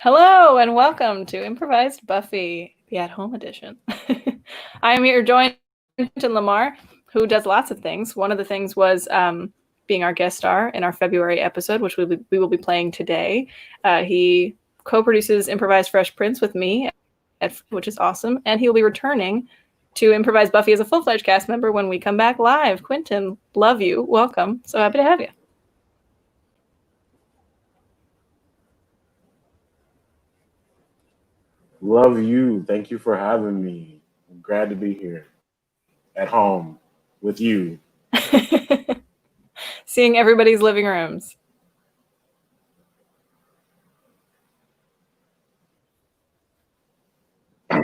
Hello and welcome to Improvised Buffy, the at-home edition. I am here joined Quinten Lamar, who does lots of things. One of the things was being our guest star in our February episode, which we will be playing today. He co-produces Improvised Fresh Prince with me, which is awesome, and he will be returning to Improvised Buffy as a full-fledged cast member when we come back live. Quinten, love you. Welcome. So happy to have you. Love you. Thank you for having me. I'm glad to be here at home with you. Seeing everybody's living rooms. I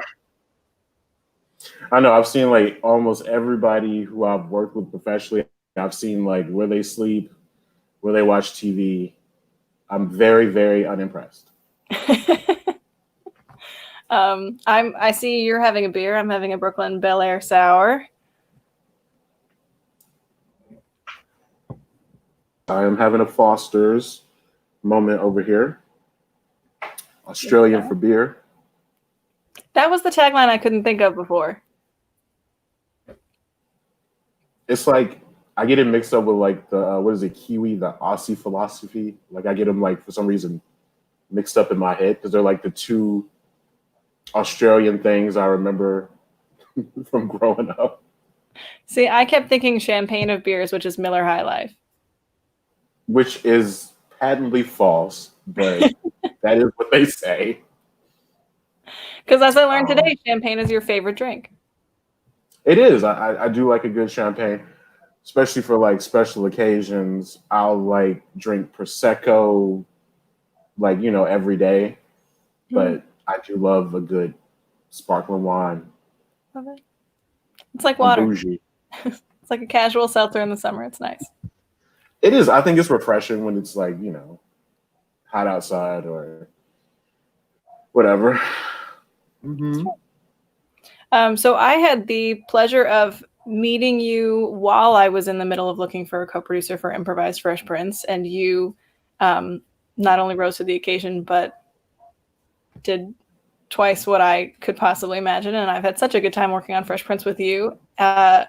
know I've seen like almost everybody who I've worked with professionally. I've seen like where they sleep, where they watch TV. I'm very, very unimpressed. I see you're having a beer. I'm having a Brooklyn Bel Air sour. I am having a Foster's moment over here. Australian for beer. That was the tagline I couldn't think of before. It's like I get it mixed up with like the what is it, Kiwi, the Aussie philosophy. Like I get them like for some reason mixed up in my head because they're like the two Australian things I remember from growing up. See, I kept thinking champagne of beers, which is Miller High Life. Which is patently false, but that is what they say. Because as I learned today, champagne is your favorite drink. It is. I do like a good champagne, especially for like special occasions. I'll like drink Prosecco, like, every day. But I do love a good sparkling wine. Love it. It's like water. I'm bougie. It's like a casual seltzer in the summer. It's nice. It is. I think it's refreshing when it's like, hot outside or whatever. Mm-hmm. So I had the pleasure of meeting you while I was in the middle of looking for a co-producer for Improvised Fresh Prince, and you not only rose to the occasion, but did twice what I could possibly imagine, and I've had such a good time working on Fresh Prince with you. I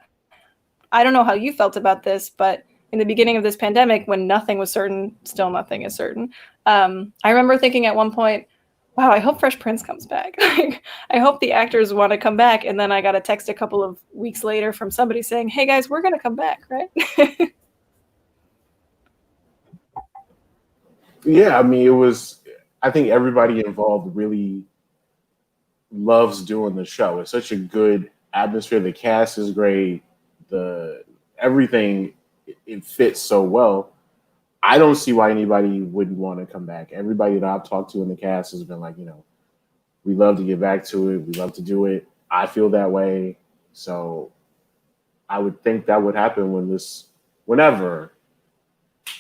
don't know how you felt about this, but in the beginning of this pandemic, when nothing was certain, still nothing is certain, I remember thinking at one point, wow, I hope Fresh Prince comes back. I hope the actors want to come back. And then I got a text a couple of weeks later from somebody saying, hey guys, we're going to come back, right? Yeah, I mean, I think everybody involved really loves doing the show. It's such a good atmosphere. The cast is great. Everything, it fits so well. I don't see why anybody wouldn't want to come back. Everybody that I've talked to in the cast has been like, we love to get back to it. We love to do it. I feel that way. So I would think that would happen whenever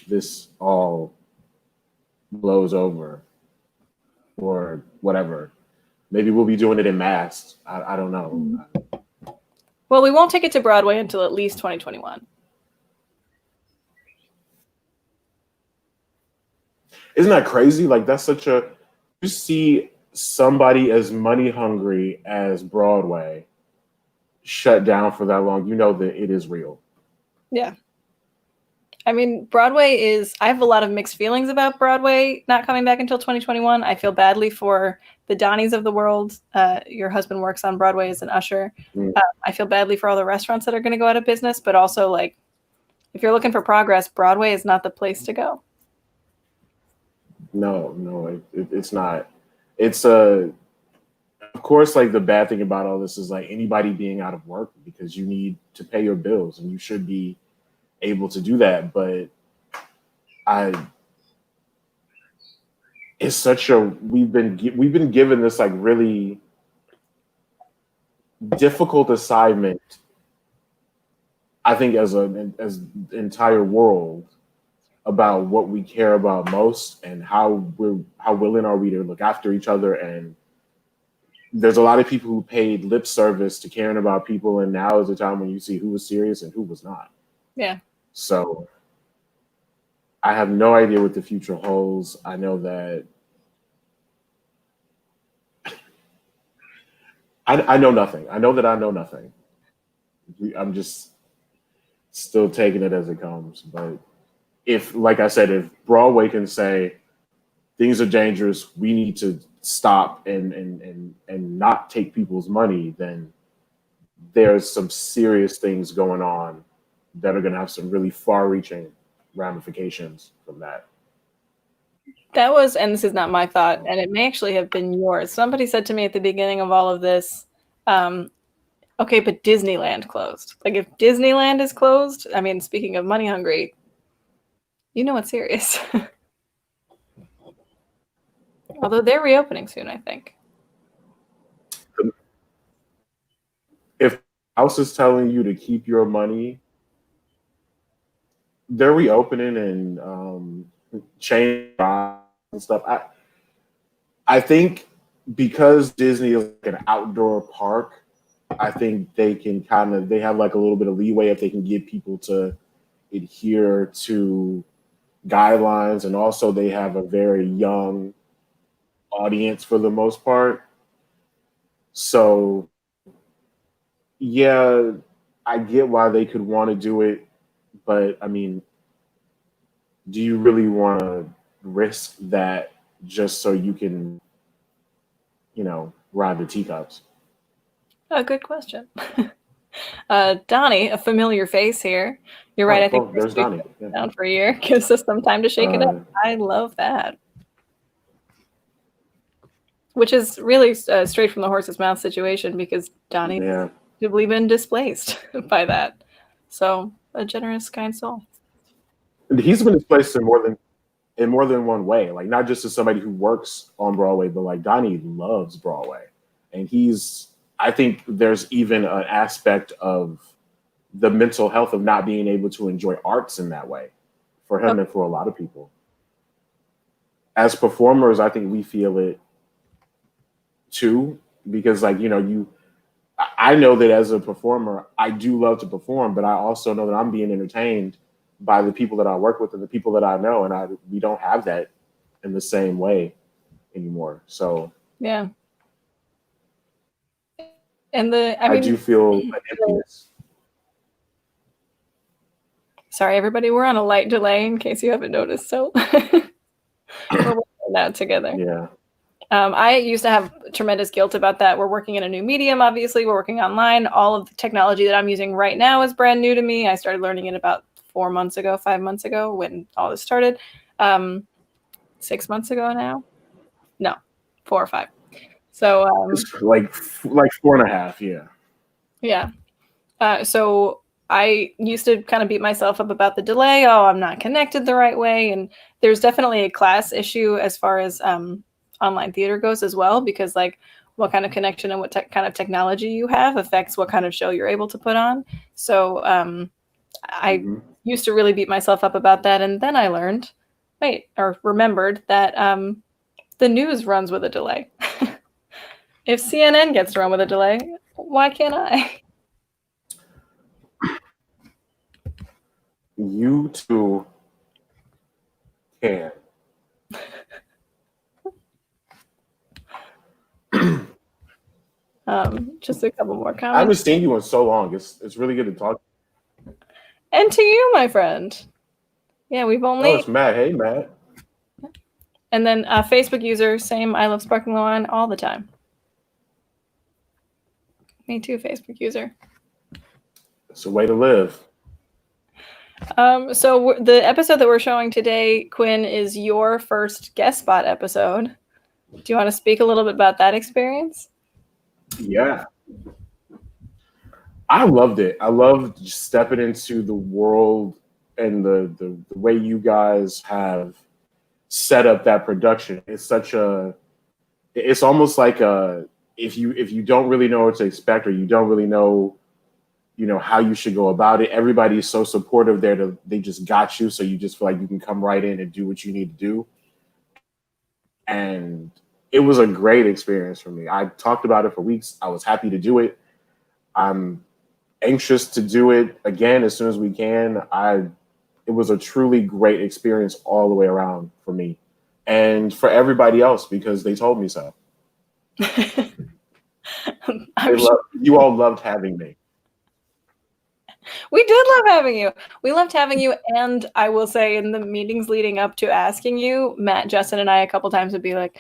this all blows over or whatever. Maybe we'll be doing it in masks. I don't know. Well, we won't take it to Broadway until at least 2021. Isn't that crazy? Like you see somebody as money hungry as Broadway shut down for that long, you know that it is real. Yeah. I mean, I have a lot of mixed feelings about Broadway not coming back until 2021. I feel badly for the Donnies of the world. Your husband works on Broadway as an usher. I feel badly for all the restaurants that are going to go out of business, but also like, if you're looking for progress, Broadway is not the place to go. No, it's not. It's of course, like the bad thing about all this is like anybody being out of work because you need to pay your bills and you should be able to do that. But it's such we've been given this like really difficult assignment. I think as the entire world about what we care about most and how willing are we to look after each other. And there's a lot of people who paid lip service to caring about people, and now is the time when you see who was serious and who was not. Yeah. So I have no idea what the future holds. I know that I know nothing. I know that I know nothing. I'm just still taking it as it comes. But if, like I said, if Broadway can say things are dangerous, we need to stop and not take people's money, then there's some serious things going on that are going to have some really far-reaching ramifications from that. That was, and this is not my thought, and it may actually have been yours. Somebody said to me at the beginning of all of this, okay, but Disneyland closed. Like, if Disneyland is closed, I mean, speaking of money hungry, you know it's serious. Although they're reopening soon, I think. If house is telling you to keep your money, they're reopening and change and stuff. I think because Disney is like an outdoor park, I think they can they have like a little bit of leeway if they can get people to adhere to guidelines, and also they have a very young audience for the most part. So yeah, I get why they could want to do it, but I mean, do you really want to risk that just so you can, ride the teacups? Oh, good question. Donnie, a familiar face here. You're right. I think There's Donnie. Yeah. Down for a year gives us some time to shake it up. I love that. Which is really straight from the horse's mouth situation, because Donnie has been displaced by that. So a generous, kind soul. He's been displaced in more than one way. Like, not just as somebody who works on Broadway, but like Donnie loves Broadway, and I think there's even an aspect of the mental health of not being able to enjoy arts in that way for him and for a lot of people. As performers, I think we feel it too, because like, I know that as a performer, I do love to perform, but I also know that I'm being entertained by the people that I work with and the people that I know, and we don't have that in the same way anymore. So yeah. And I do feel an emptiness. Sorry, everybody, we're on a light delay in case you haven't noticed. So we're working that together. Yeah. I used to have tremendous guilt about that. We're working in a new medium, obviously. We're working online. All of the technology that I'm using right now is brand new to me. I started learning it about 5 months ago when all this started. 6 months ago now? No, 4 or 5. So it's like 4.5, yeah. Yeah. So I used to kind of beat myself up about the delay. Oh, I'm not connected the right way. And there's definitely a class issue as far as online theater goes as well, because like what kind of connection and what kind of technology you have affects what kind of show you're able to put on. So I used to really beat myself up about that. And then I remembered that the news runs with a delay. If CNN gets to run with a delay, why can't I? You too can. Just a couple more comments. I haven't seen you in so long. It's really good to talk. And to you, my friend. Yeah, we've only. Oh, it's Matt. Hey, Matt. And then Facebook user, same. I love sparkling wine all the time. Me too, Facebook user. It's a way to live. So the episode that we're showing today, Quinn, is your first guest spot episode. Do you want to speak a little bit about that experience? Yeah. I loved it. I loved stepping into the world and the way you guys have set up that production. It's almost like if you don't really know what to expect, or you don't really know, how you should go about it, everybody is so supportive there. They just got you, so you just feel like you can come right in and do what you need to do. And it was a great experience for me. I talked about it for weeks. I was happy to do it. I'm anxious to do it again as soon as we can. It was a truly great experience all the way around for me and for everybody else, because they told me so. You all loved having me. We did love having you. We loved having you. And I will say, in the meetings leading up to asking you, Matt, Justin, and I a couple times would be like,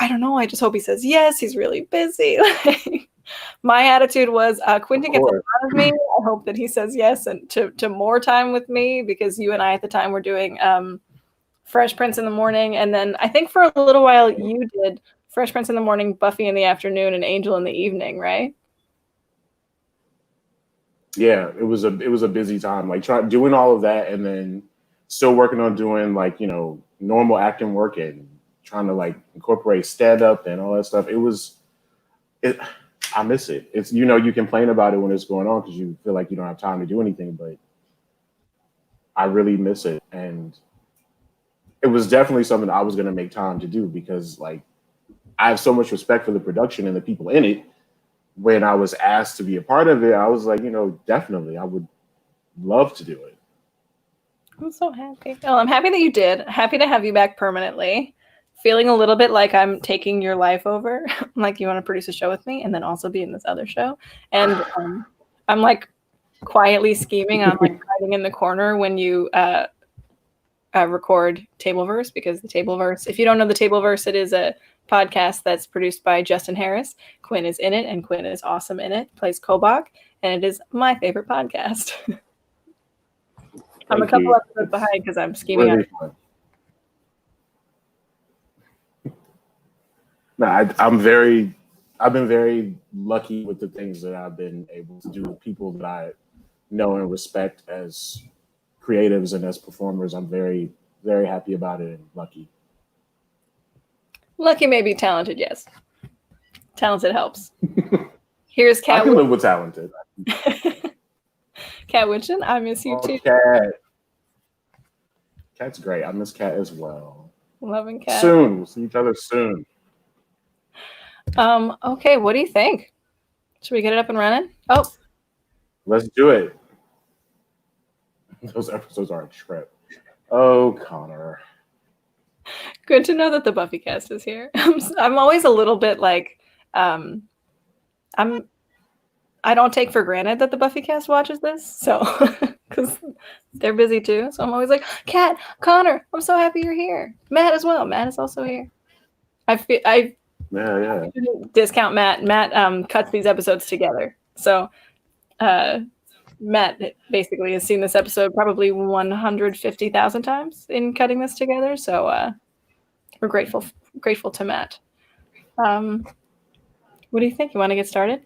I don't know. I just hope he says yes. He's really busy. My attitude was, Quinten gets a lot of me. I hope that he says yes and to more time with me, because you and I at the time were doing Fresh Prince in the morning. And then I think for a little while you did Fresh Prince in the morning, Buffy in the afternoon, and Angel in the evening, right? Yeah, it was a busy time. Like doing all of that, and then still working on doing like normal acting work and trying to like incorporate stand up and all that stuff. I miss it. It's you complain about it when it's going on because you feel like you don't have time to do anything, but I really miss it, and it was definitely something I was going to make time to do because like I have so much respect for the production and the people in it. When I was asked to be a part of it, I was like, definitely, I would love to do it. I'm so happy. Well, I'm happy that you did. Happy to have you back permanently. Feeling a little bit like I'm taking your life over. Like, you want to produce a show with me and then also be in this other show. And I'm like quietly scheming on like hiding in the corner when you record Tableverse, because the Tableverse, if you don't know the Tableverse, it is a podcast that's produced by Justin Harris. Quinn is in it, and Quinn is awesome in it, plays Kobach, and it is my favorite podcast. I'm a couple episodes behind because I'm scheming really on. No, I've been very lucky with the things that I've been able to do with people that I know and respect as creatives and as performers. I'm very, very happy about it and lucky. Lucky may be talented, yes. Talented helps. Here's Cat. I can live with talented. Cat Winchin, I miss you too. Cat. Cat's great. I miss Cat as well. Loving Cat. Soon. We'll see each other soon. Okay, what do you think? Should we get it up and running? Oh. Let's do it. Those episodes are a trip. Oh, Connor. Good to know that the Buffy cast is here. I'm always a little bit like, I don't take for granted that the Buffy cast watches this, so because they're busy too. So I'm always like, Kat, Connor, I'm so happy you're here. Matt as well. Matt is also here. I discount Matt. Matt cuts these episodes together. So Matt basically has seen this episode probably 150,000 times in cutting this together. So we're grateful to Matt. What do you think? You want to get started?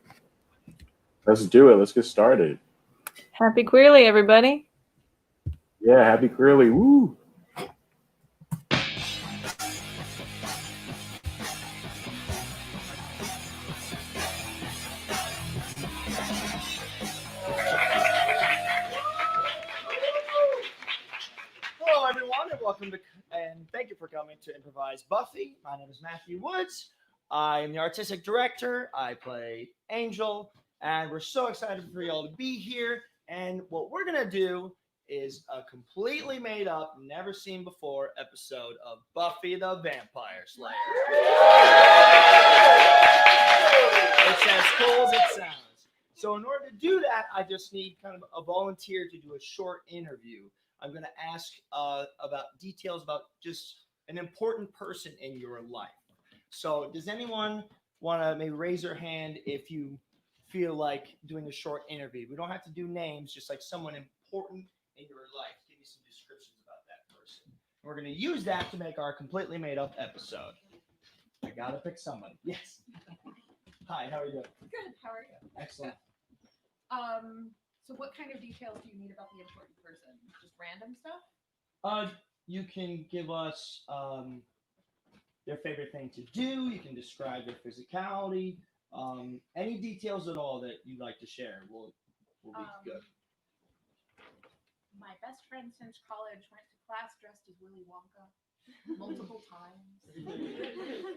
Let's do it. Let's get started. Happy Queerly, everybody. Yeah, happy Queerly. Woo! Hello, everyone, and welcome to, and thank you for coming to Improvised Buffy. My name is Matthew Woods. I am the artistic director. I play Angel, and we're so excited for y'all to be here. And what we're going to do is a completely made up, never seen before episode of Buffy the Vampire Slayer. It's as cool as it sounds. So in order to do that, I just need kind of a volunteer to do a short interview. I'm going to ask about details about just an important person in your life. So does anyone want to maybe raise their hand if you feel like doing a short interview? We don't have to do names, just like someone important in your life. Give me some descriptions about that person. And we're going to use that to make our completely made up episode. I got to pick somebody. Yes. Hi, how are you doing? Good, how are you? Excellent. So what kind of details do you need about the important person? Just random stuff? You can give us their favorite thing to do. You can describe their physicality. Any details at all that you'd like to share will be good. My best friend since college went to class dressed as Willy Wonka multiple times.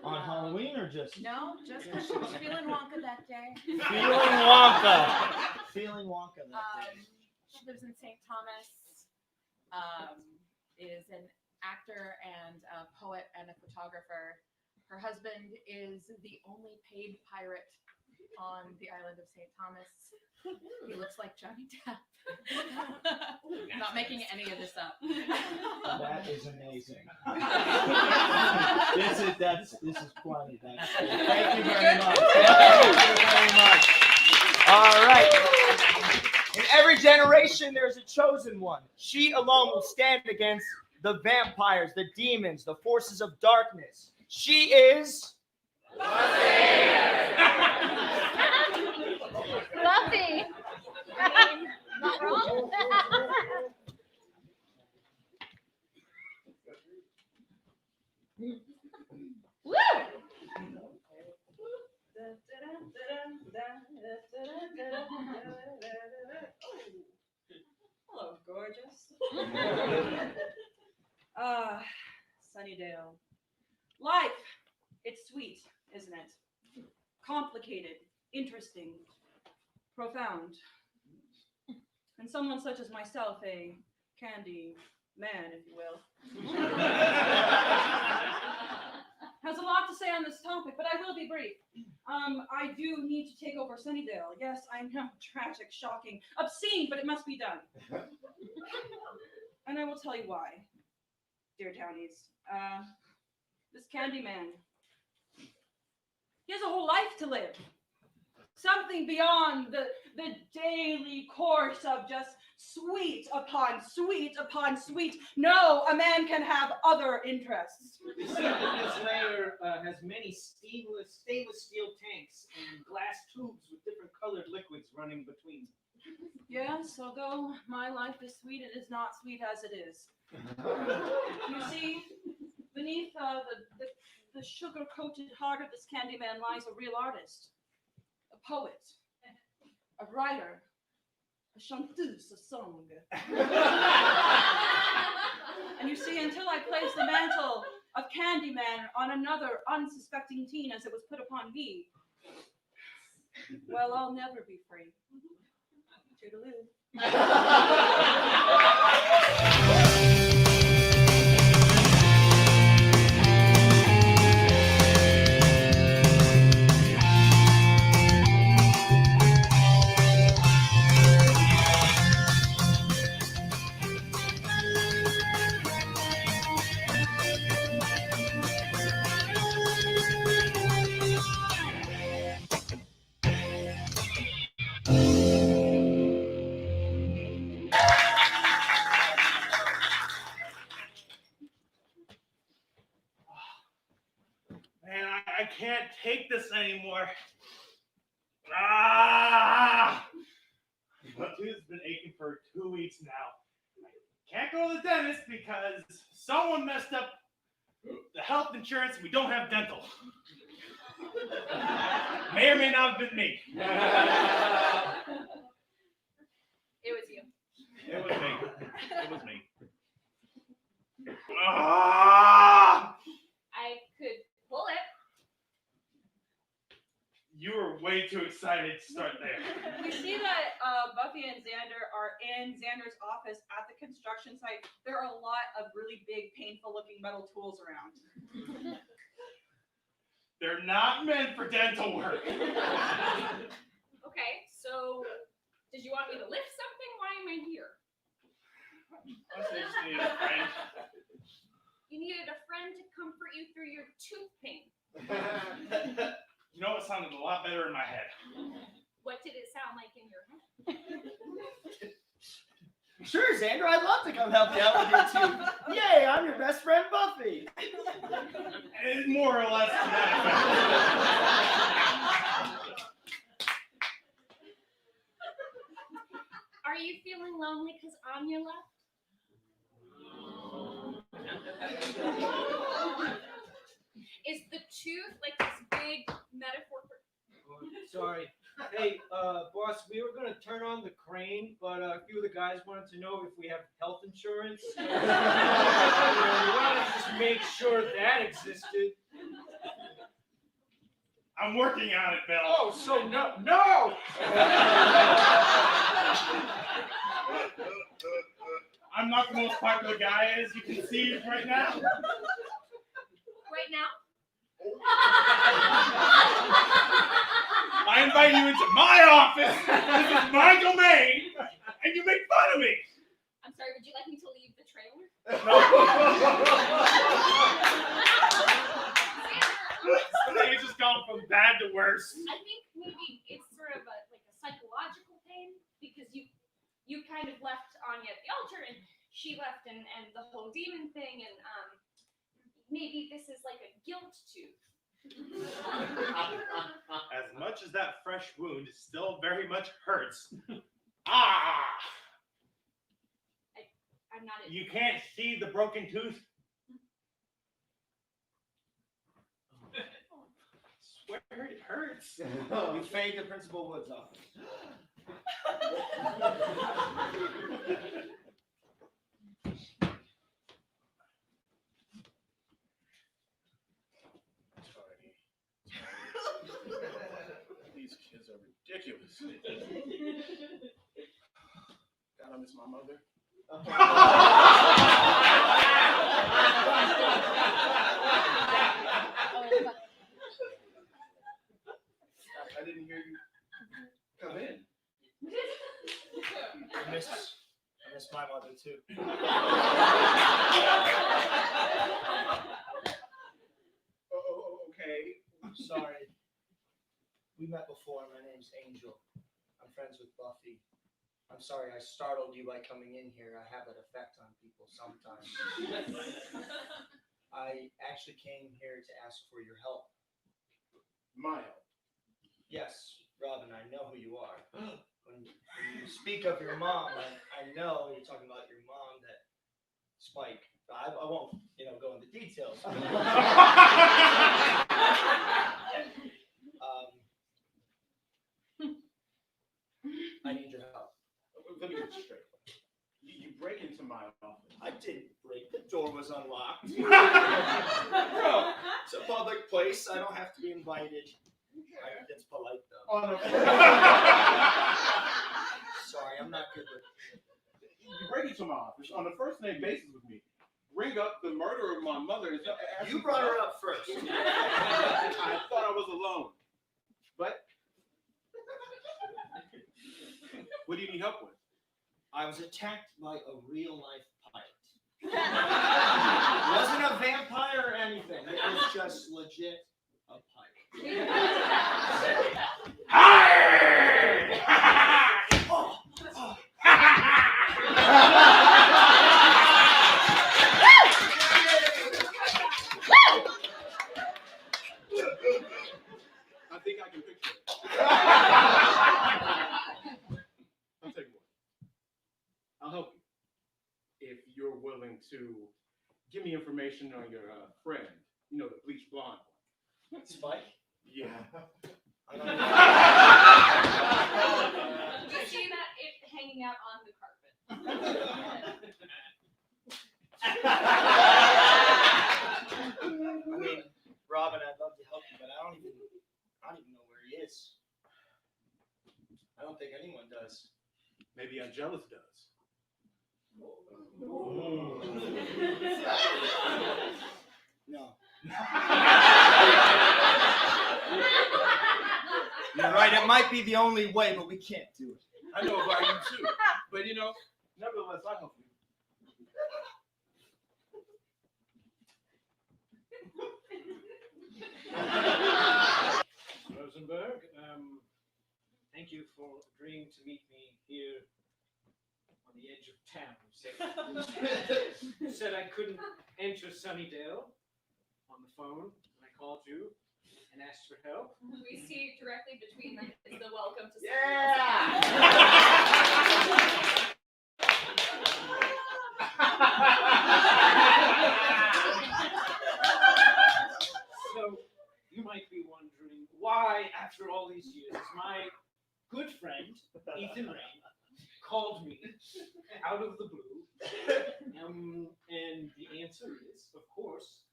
On Halloween or just? No, just because she was feeling Wonka that day. Feeling Wonka. Feeling Wonka that day. She lives in St. Thomas. Is an actor and a poet and a photographer. Her husband is the only paid pirate on the island of St. Thomas. He looks like Johnny Depp. I'm not making any of this up. That is amazing. This is plenty. Thank you very much. Thank you very much. All right. In every generation, there's a chosen one. She alone will stand against the vampires, the demons, the forces of darkness. She is Buffy. Not wrong. Woo! Hello, gorgeous. Sunnydale. Life, it's sweet, isn't it? Complicated, interesting, profound. And someone such as myself, a candy man, if you will, has a lot to say on this topic, but I will be brief. I do need to take over Sunnydale. Yes, I know, tragic, shocking, obscene, but it must be done. And I will tell you why, dear townies. This candy man, he has a whole life to live. Something beyond the daily course of just sweet upon sweet upon sweet. No, a man can have other interests. This layer has many stainless steel tanks and glass tubes with different colored liquids running between them. Yes, although my life is sweet, it is not sweet as it is. You see, beneath the sugar-coated heart of this candy man lies a real artist. A poet, a writer, a chanteuse of song. And you see, until I place the mantle of Candyman on another unsuspecting teen as it was put upon me, well, I'll never be free. Toodaloo. Man, I can't take this anymore. Ah! My tooth's been aching for 2 weeks now. I can't go to the dentist because someone messed up the health insurance and we don't have dental. May or may not have been me. It was you. It was me. It was me. Ah! I could pull it. You were way too excited to start there. We see that Buffy and Xander are in Xander's office at the construction site. There are a lot of really big, painful-looking metal tools around. They're not meant for dental work. Okay, so did you want me to lift something? Why am I here? I just needed a friend. You needed a friend to comfort you through your tooth pain. You know, it sounded a lot better in my head. What did it sound like in your head? Sure, Xander, I'd love to come help you out with your tooth. Yay, I'm your best friend, Buffy. It's more or less to that Are you feeling lonely because Anya left? Is the tooth like this big metaphor for... Sorry. Hey, boss, we were going to turn on the crane, but a few of the guys wanted to know if we have health insurance. We wanted to just make sure that existed. I'm working on it, Bill. Oh, so no! I'm not the most popular guy, as you can see right now. Right now? I invite you into my office. This is my domain, and you make fun of me. I'm sorry, would you like me to leave the trailer? It's just gone from bad to worse. I think maybe it's sort of like a psychological pain because you kind of left Anya at the altar and she left and the whole demon thing and maybe this is like a guilt tooth. As much as that fresh wound still very much hurts. I'm not. You can't see the broken tooth? I swear it hurts. You fade to Principal Wood's office. These kids are ridiculous. God, I miss my mother. I didn't hear you come in. I miss my mother too. Okay. Sorry. We met before. My name's Angel. I'm friends with Buffy. I'm sorry I startled you by coming in here. I have that effect on people sometimes. I actually came here to ask for your help. My help. Yes, Robin, I know who you are. When you speak of your mom, I know you're talking about your mom, that Spike. I won't, go into details. I need your help. Let me get this straight. You break into my office. I didn't break. The door was unlocked. Bro, It's a public place. I don't have to be invited. That's polite, though. on the Sorry, I'm not good with You break into my office on a first name basis with me. Bring up the murder of my mother. You brought her up first. I thought I was alone. But what do you need help with? I was attacked by a real-life pirate. Wasn't a vampire or anything. It was just legit a pirate. I think I can picture it. I'll tell you what. I'll help you if you're willing to give me information on your friend. You know, the bleach blonde one. Spike? Yeah. You see that it hanging out on the carpet. I mean, Robin, I'd love to help you, but I don't even know where he is. I don't think anyone does. Maybe Angelus does. No. You're right, it might be the only way, but we can't do it. I know about you too. But nevertheless, I help you. Rosenberg, thank you for agreeing to meet me here on the edge of town. You said I couldn't enter Sunnydale on the phone when I called you and asked for help. We see directly between them is the welcome to So you might be wondering why, after all these years, my good friend Ethan Rain called me out of the blue, and the answer is, of course,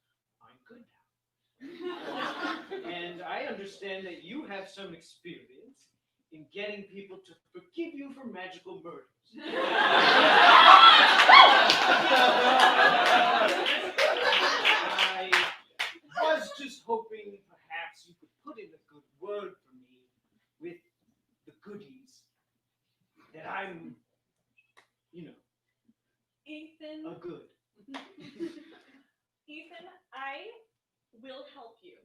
I'm good now. And I understand that you have some experience in getting people to forgive you for magical murders. I was just hoping perhaps you could put in a good word for me with the goodies that I'm, Ethan. a good. Ethan, I will help you.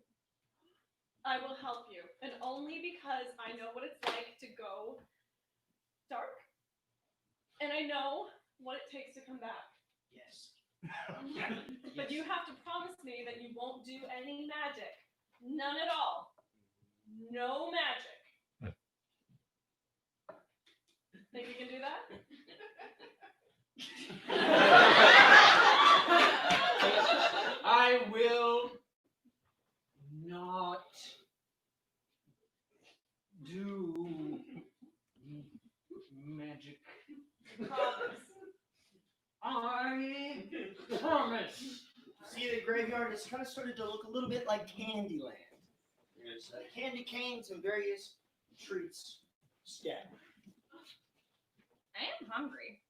I will help you. And only because I know what it's like to go dark. And I know what it takes to come back. Yes. But you have to promise me that you won't do any magic. None at all. No magic. Think you can do that? I will not do magic. Promise. I promise. See, the graveyard has kind of started to look a little bit like Candyland. There's candy canes and various treats scattered. I am hungry.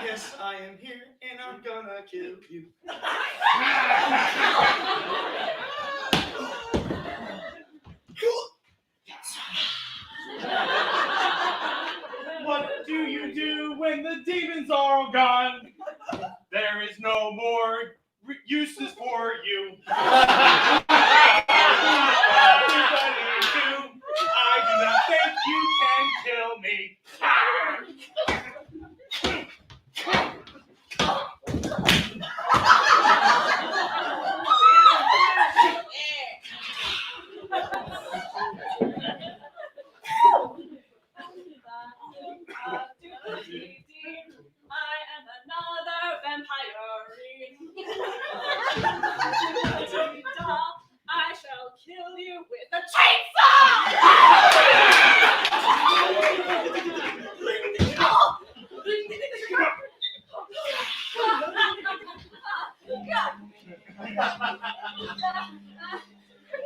Yes, I am here, and I'm gonna kill you. What do you do when the demons are all gone? There is no more uses for you. I do not think you can kill me. I am another vampire. I shall kill you with a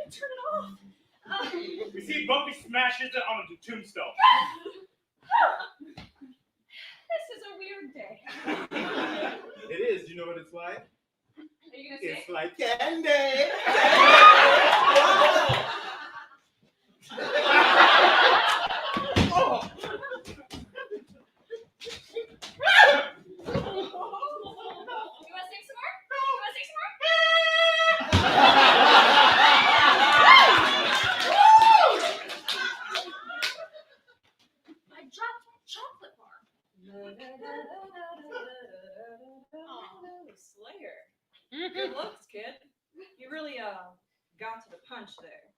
Turn it off. We see Buffy smashes it on a tombstone. This is a weird day. It is. You know what it's like? Are you gonna say? It's like candy. Oh. You want to sing some more? I dropped my chocolate bar. Oh, Slayer. Good looks, kid. You really got to the punch there.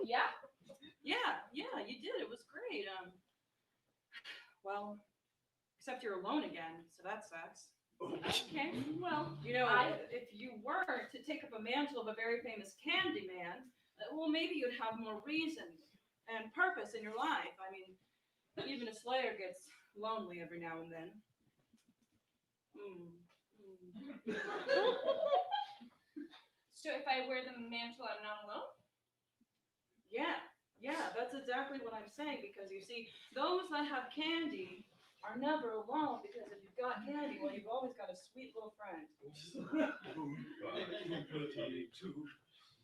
Yeah? Yeah, you did. It was great. Well, except you're alone again, so that sucks. Okay, well, if you were to take up a mantle of a very famous candy man, well, maybe you'd have more reason and purpose in your life. I mean, even a Slayer gets lonely every now and then. So if I wear the mantle, I'm not alone? Yeah, that's exactly what I'm saying, because you see, those that have candy are never alone, because if you've got candy, well, you've always got a sweet little friend.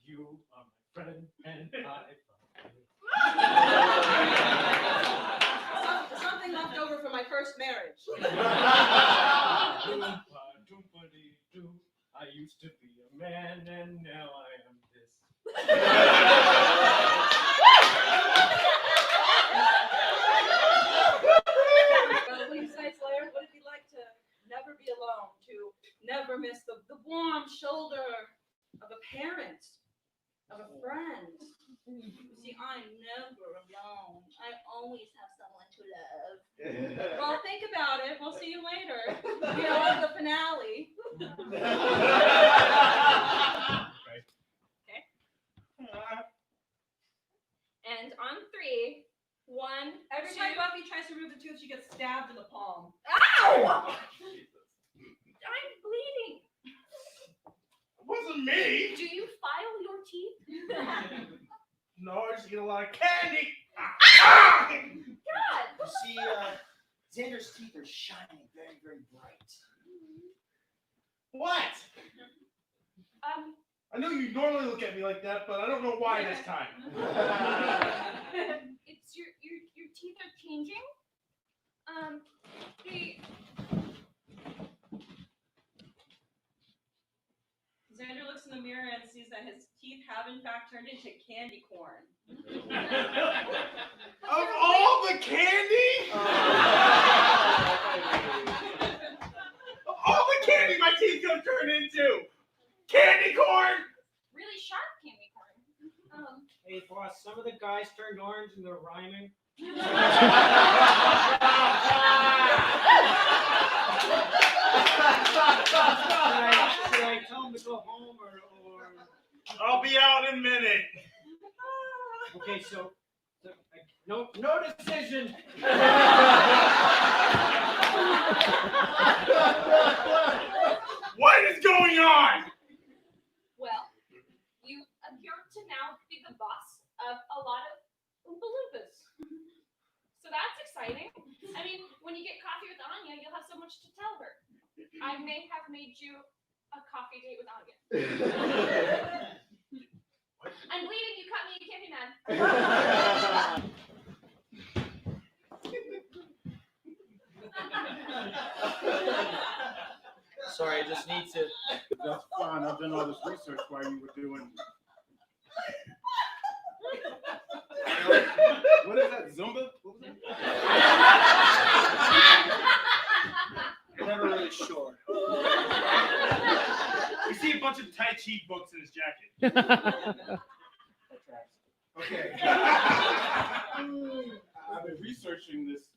You are my friend, and I. Something left over from my first marriage. I used to be a man, and now I am this. Well, what do you say, Slayer? What if you like to never be alone, to never miss the warm shoulder of a parent, of a friend? You see, I'm never alone. I always have someone to love. Well, think about it. We'll see you later. At the finale. Okay. And on 3, 1, Every 2. time Buffy tries to remove the tooth, she gets stabbed in the palm. Ow! I'm bleeding. It wasn't me. Do you file your teeth? No, I just get a lot of candy. You see, Xander's teeth are shining very, very bright. What? I know you normally look at me like that, but I don't know why this time. It's your teeth are changing. They Xander looks in the mirror and sees that his teeth have in fact turned into candy corn. Of all the candy? Of all the candy my teeth could have turned into! Candy corn! really sharp candy corn. Hey, boss, some of the guys turned orange and they're rhyming. Should I tell them to go home or... I'll be out in a minute. Okay, so no decision. What is going on? Well, you appear to now be the boss of a lot of Oompa Loompas. So that's exciting. I mean, when you get coffee with Anya, you'll have so much to tell her. I may have made you a coffee date with Anya. I'm bleeding, you cut me, you can't be mad. Sorry, I just need to. That's fine. I've done all this research while you were doing. What is that, Zumba? What was that? I'm never really sure. We see a bunch of Tai Chi books in his jacket. Okay. I've been researching this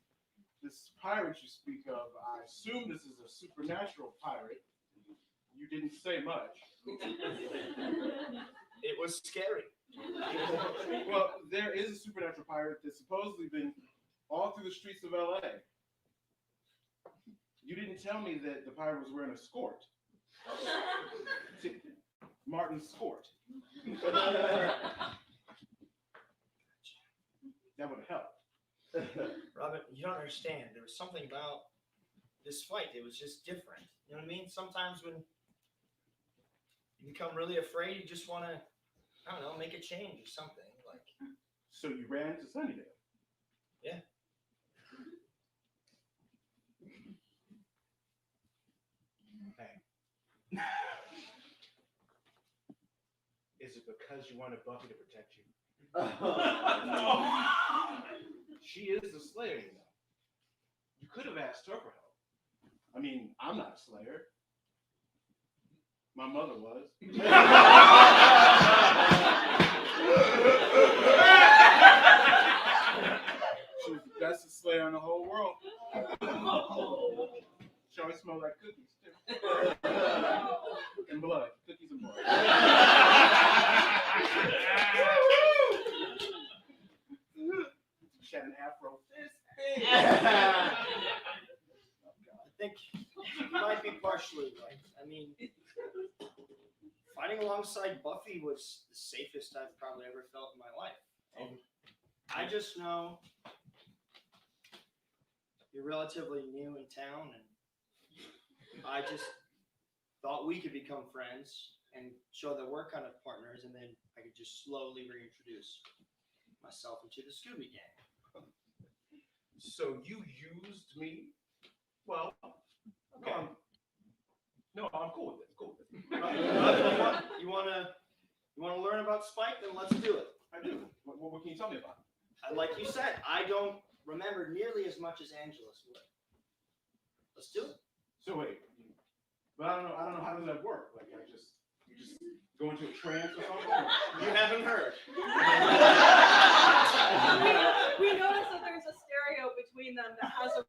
pirate you speak of. I assume this is a supernatural pirate. You didn't say much. It was scary. Well, there is a supernatural pirate that's supposedly been all through the streets of LA. You didn't tell me that the pirate was wearing a skort. See, Martin Skort. That would have helped. Robin, you don't understand. There was something about this fight. It was just different. You know what I mean? Sometimes when you become really afraid, you just want to, I don't know, make a change or something. Like. So you ran to Sunnydale? Yeah. Is it because you wanted Buffy to protect you? She is the Slayer, you know. You could have asked her for help. I mean, I'm not a Slayer. My mother was. She was the bestest Slayer in the whole world. She always smelled like cookies, too. And blood. Cookies and blood. She had an afro this big. I think you might be partially right. I mean, fighting alongside Buffy was the safest I've probably ever felt in my life. And I just know you're relatively new in town, and I just thought we could become friends and show that we're kind of partners, and then I could just slowly reintroduce myself into the Scooby Gang. So you used me? Well, okay. No, I'm cool with it. Cool with it. You wanna learn about Spike? Then let's do it. I do. What can you tell me about it? Like you said, I don't remember nearly as much as Angelus would. Let's do it. So wait, but I don't know how does that work? Like you just go into a trance or something? Or? You haven't heard. We noticed that there's a stereo between them that has a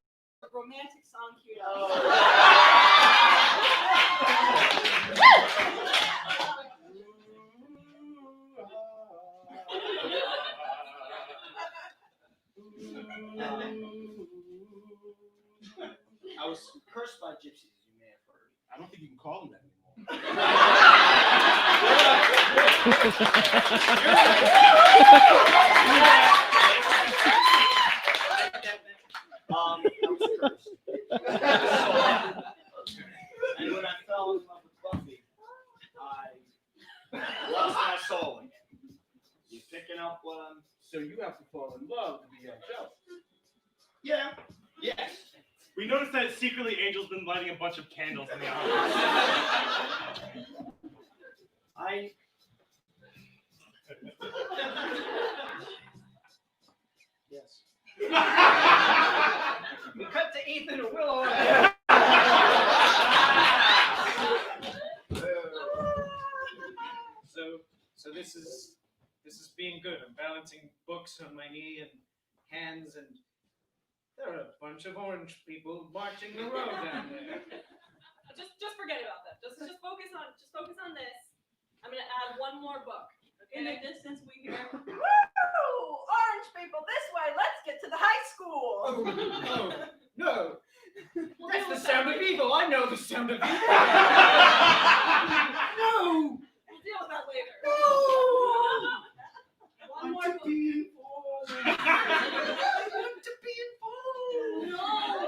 romantic song queued up. I was cursed by gypsies, you may have heard. I don't think you can call them that anymore. you have to fall in love to be angelic. Yeah. Yes. We noticed that secretly Angel's been lighting a bunch of candles in the office. Yes. We cut to Ethan and Willow. So this is being good. I'm balancing books on my knee and hands, and there are a bunch of orange people marching the road down there. Just forget about that. Just focus on this. I'm gonna add one more book. In Okay. the distance, we hear, "Woo! Orange people, this way! Let's get to the high school." No, We'll that's deal the with sound that of later. evil. I know the sound of evil. No. We'll deal with that later. No! One more book.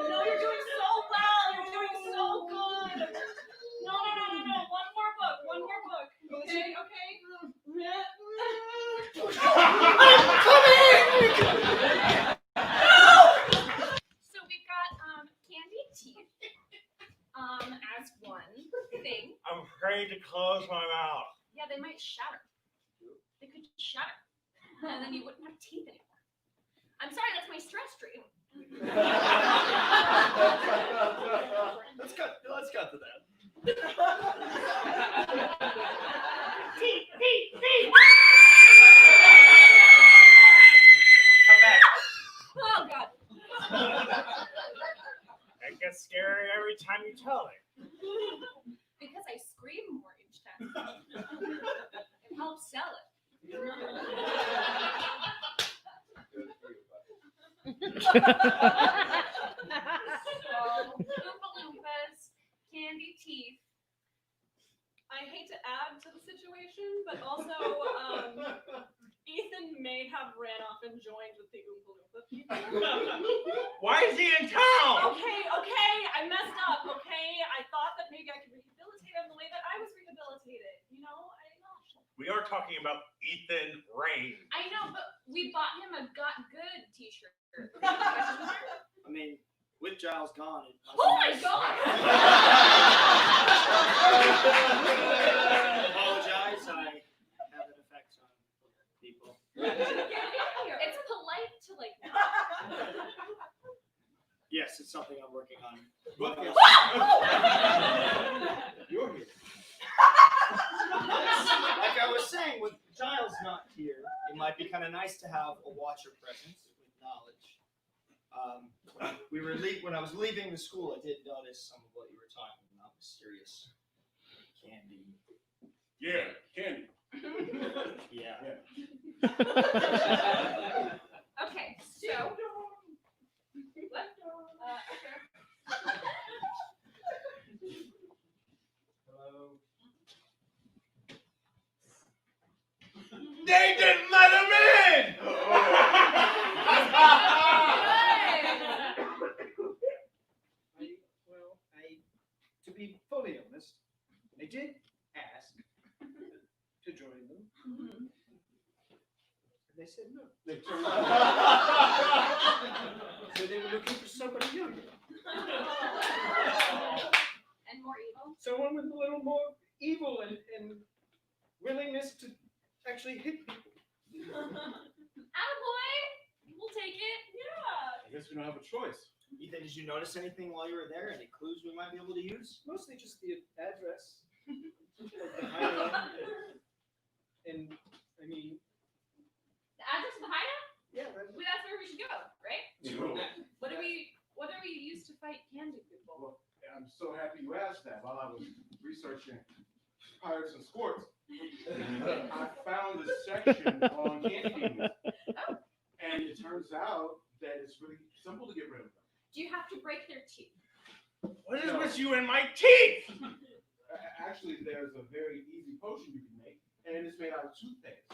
No, you're doing so well. You're doing so good. No. One more book. Okay. So we've got candy teeth as one thing. I'm afraid to close my mouth. Yeah, they might shatter. They could shatter, and then you wouldn't have teeth anymore. I'm sorry, that's my stress dream. Let's cut to that. Teeth. Come back. Oh God. That gets scary every time you tell it. Because I scream more each time. It helps sell it. Oompa Loompas, candy teeth. I hate to add to the situation, but also Ethan may have ran off and joined with the Oompa Loompa people. Why is he in town? Okay, I messed up, okay? I thought that maybe I could rehabilitate him the way that I was rehabilitated, you know? We are talking about Ethan Rain. I know, but we bought him a Got Good t-shirt. I mean, with Giles gone. Oh my God! Apologize. I have an effect on people. It's polite to like. Yes, it's something I'm working on. You're here. Like I was saying, with Giles not here, it might be kind of nice to have a watcher present with knowledge. When I was leaving the school, I did notice some of what you were talking about, mysterious candy. Yeah, candy. Yeah. Okay, so. What? Hello. They didn't let him in! To be fully honest, I did ask to join them. And they said no. So they were looking for somebody younger. And more evil? Someone with a little more evil and willingness to actually hit people. Attaboy! We'll take it. Yeah. I guess we don't have a choice. Ethan, did you notice anything while you were there? Any clues we might be able to use? Mostly just the address. Of the hideout. And I mean, The address of the hideout? yeah, Well, that's where we should go, right? What do we use to fight candy people? Well, I'm so happy you asked that. While I was researching pirates and squirts, I found a section on candy demons. And it turns out that it's really simple to get rid of them. Do you have to break their teeth? What is with you and my teeth? Actually, there's a very easy potion you can make, and it's made out of toothpaste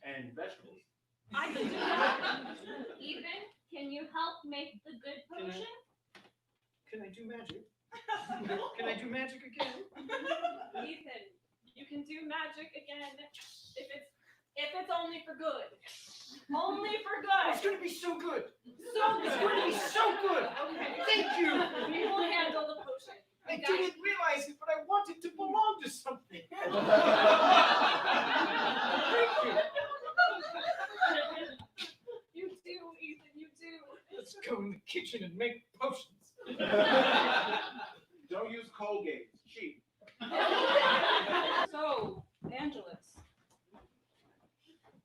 and vegetables. I can do that. Ethan, can you help make the good potion? can I do magic? Can I do magic again? Ethan, you can do magic again if it's only for good. Only for It's good. gonna be so good. So It's gonna be so good. Okay. Thank you. We will handle the potion. I didn't realize it, but I wanted to belong to something. Thank you. You do, Ethan, you do. Let's go in the kitchen and make potions. Don't use Colgate. It's cheap. So, Angelus,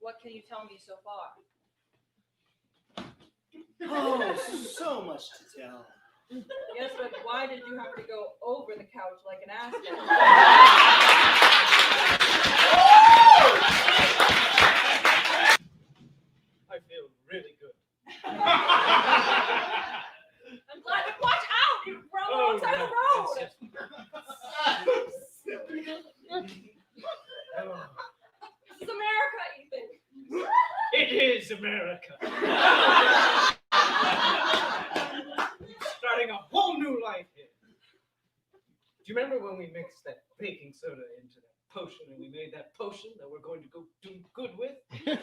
what can you tell me so far? Oh, so much to tell. Yes, but why did you have to go over the couch like an aspen? I feel really good. I'm glad. But watch out! You run alongside the road. This is America, Ethan. It is America. Starting a whole new life here. Do you remember when we mixed that baking soda into that potion and we made that potion that we're going to go do good with? Yes,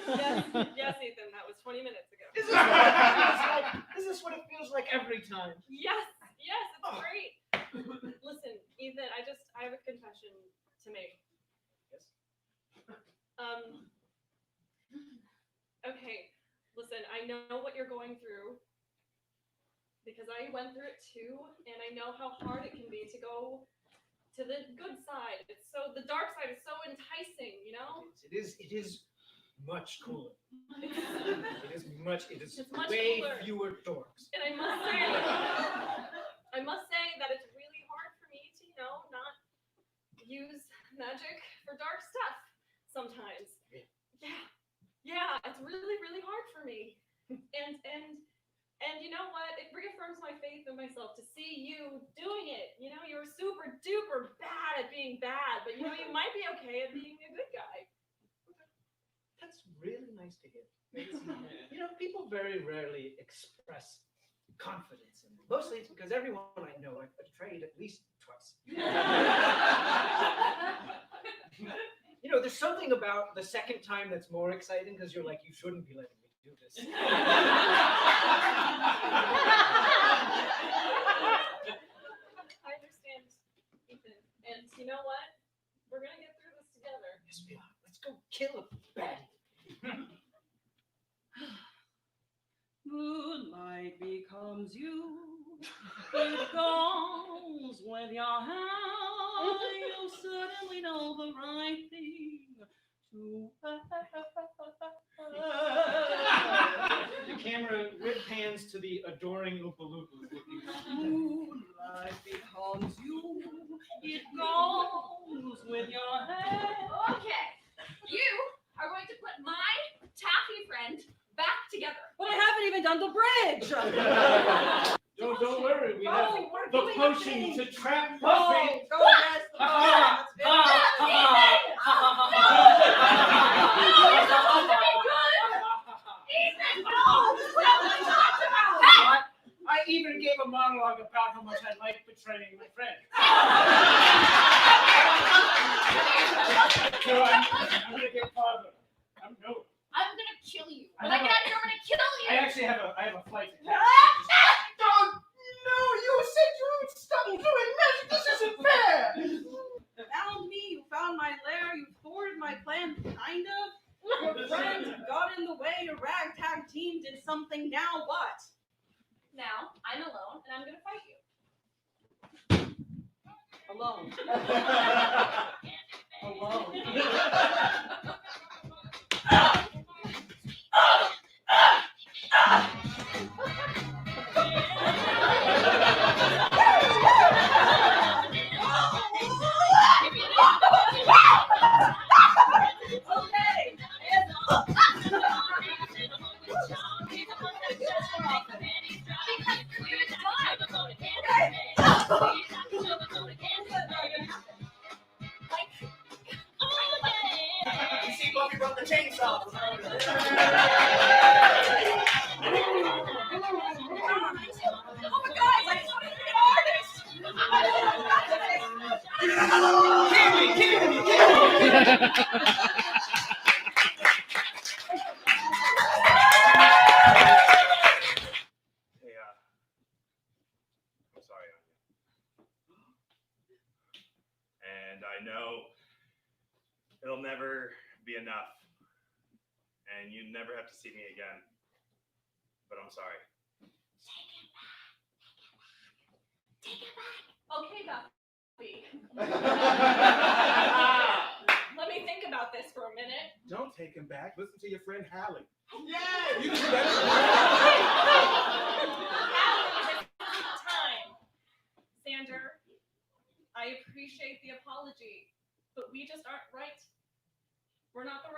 Ethan. That was 20 minutes ago. Is this what it feels like? Is this what it feels like every time? Yes, it's great. Listen, Ethan, I have a confession to make. Yes. Okay, listen, I know what you're going through because I went through it too, and I know how hard it can be to go to the good side. The dark side is so enticing, you know? It is much cooler. It is It's much way cooler. fewer dorks. And I must say that it's really hard for me to, not use magic for dark stuff sometimes. Yeah, it's really, really hard for me. And you know what? It reaffirms my faith in myself to see you doing it. You know, you're super duper bad at being bad, but you might be okay at being a good guy. That's really nice to hear. People very rarely express confidence in me. Mostly it's because everyone I know I've betrayed at least twice. There's something about the second time that's more exciting because you're like, you shouldn't be letting me do this. I understand, Ethan. And you know what? We're going to get through this together. Yes, we are. Let's go kill a baddie. Moonlight becomes you. It goes with your hand. You certainly know the right thing to The camera pans to the adoring Oompa Loompas looking at you. Moonlight becomes you. It goes with your hand. Okay, you are going to put my taffy friend back together. But I haven't even done the bridge. Don't worry, we have we're the doing potion thing. to trap Go, Buffy. go, yes. I even gave a monologue about how much I like betraying my friend. So I'm gonna get farther. I'm gonna kill you. When I have get out here, I'm gonna kill you. I actually have a flight to catch. No, you said you would stop doing magic. This isn't fair. You found me, you found my lair, you thwarted my plan, kind of. Your friends got in the way, your ragtag team did something, now what? Now I'm alone, and I'm gonna fight you. Alone. You see Buffy brought the chainsaw. I know it'll never be enough, and you never have to see me again. But I'm sorry. Okay, Godfrey. Let me think about this for a minute. Don't take him back. Listen to your friend Hallie. Yeah! You can do that. Time. Sander, I appreciate the apology, but we just aren't right. We're not the